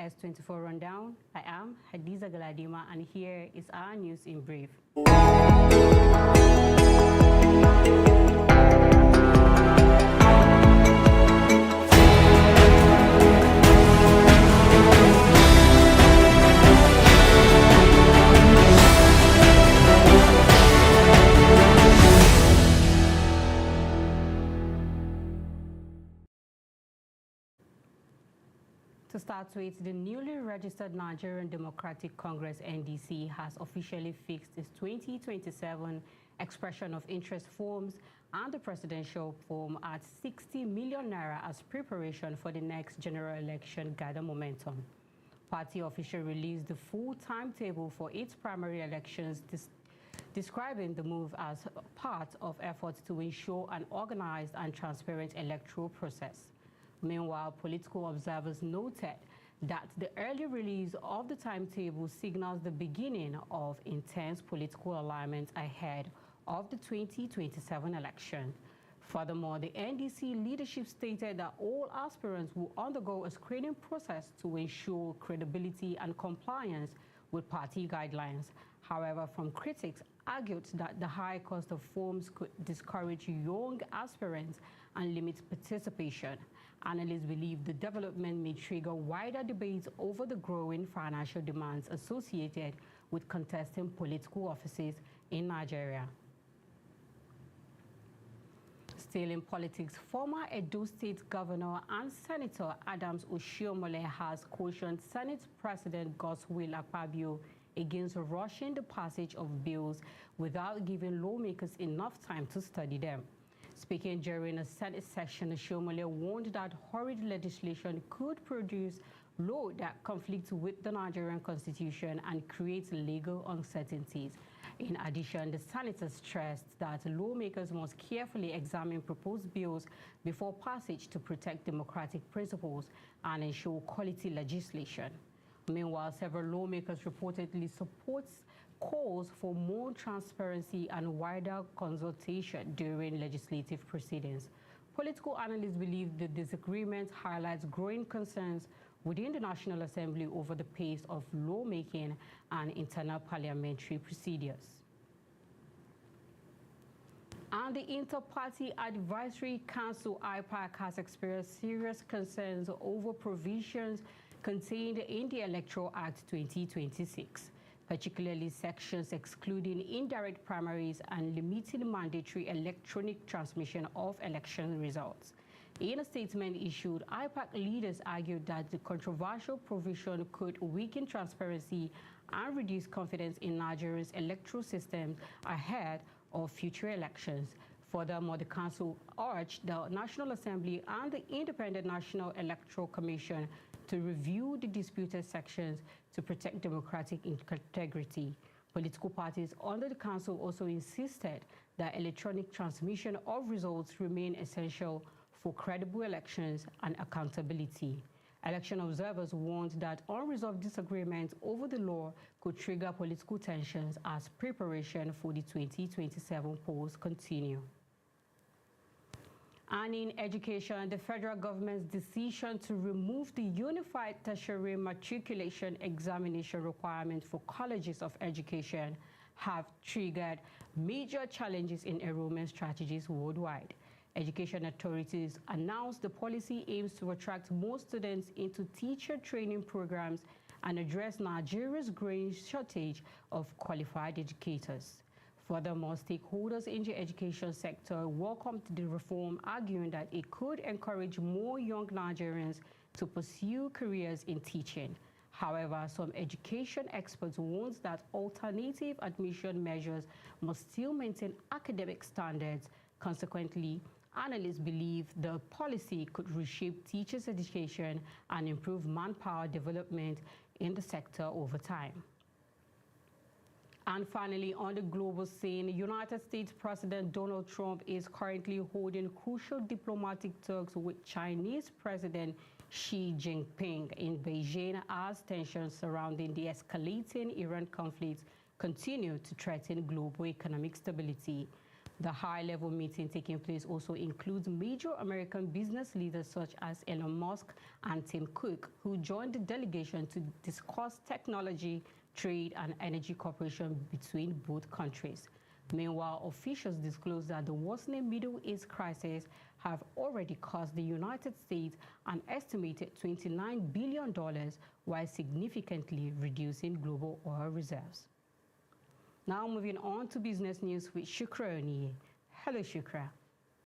S24 Rundown. I am Hadiza Galadima, and here is our news in brief. To start with, the newly registered Nigerian Democratic Congress (NDC) has officially fixed its 2027 expression of interest forms and the presidential form at 60 million naira as preparation for the next general election gather momentum. Party official released the full timetable for its primary elections, describing the move as part of efforts to ensure an organized and transparent electoral process. Meanwhile, political observers noted that the early release of the timetable signals the beginning of intense political alignment ahead of the 2027 election. Furthermore, the NDC leadership stated that all aspirants will undergo a screening process to ensure credibility and compliance with party guidelines. However, some critics argued that the high cost of forms could discourage young aspirants and limit participation. Analysts believe the development may trigger wider debates over the growing financial demands associated with contesting political offices in Nigeria. Still in politics, former Edo State Governor and Senator Adams Oshiomhole has cautioned Senate President Godswill Akpabio against rushing the passage of bills without giving lawmakers enough time to study them. Speaking during a Senate session, Oshiomhole warned that hurried legislation could produce law that conflicts with the Nigerian Constitution and creates legal uncertainties. In addition, the senator stressed that lawmakers must carefully examine proposed bills before passage to protect democratic principles and ensure quality legislation. Meanwhile, several lawmakers reportedly support calls for more transparency and wider consultation during legislative proceedings. Political analysts believe the disagreement highlights growing concerns within the National Assembly over the pace of lawmaking and internal parliamentary procedures. And the Inter-Party Advisory Council (IPAC) has experienced serious concerns over provisions contained in the Electoral Act 2026. Particularly sections excluding indirect primaries and limiting mandatory electronic transmission of election results. In a statement issued, IPAC leaders argued that the controversial provision could weaken transparency and reduce confidence in Nigeria's electoral system ahead of future elections. Furthermore, the Council urged the National Assembly and the Independent National Electoral Commission to review the disputed sections to protect democratic integrity. Political parties under the Council also insisted that electronic transmission of results remain essential for credible elections and accountability. Election observers warned that unresolved disagreements over the law could trigger political tensions as preparation for the 2027 polls continue. And in education, the federal government's decision to remove the unified tertiary matriculation examination requirement for colleges of education have triggered major challenges in enrollment strategies worldwide. Education authorities announced the policy aims to attract more students into teacher training programs and address Nigeria's growing shortage of qualified educators. Furthermore, stakeholders in the education sector welcomed the reform, arguing that it could encourage more young Nigerians to pursue careers in teaching. However, some education experts warned that alternative admission measures must still maintain academic standards. Consequently, analysts believe the policy could reshape teachers' education and improve manpower development in the sector over time. And finally, on the global scene, United States President Donald Trump is currently holding crucial diplomatic talks with Chinese President Xi Jinping in Beijing as tensions surrounding the escalating Iran conflict continue to threaten global economic stability. The high-level meeting taking place also includes major American business leaders such as Elon Musk and Tim Cook, who joined the delegation to discuss technology, trade, and energy cooperation between both countries. Meanwhile, officials disclosed that the worsening Middle East crisis have already cost the United States an estimated $29 billion, while significantly reducing global oil reserves. Now moving on to business news with Shukra Oniye. Hello, Shukra.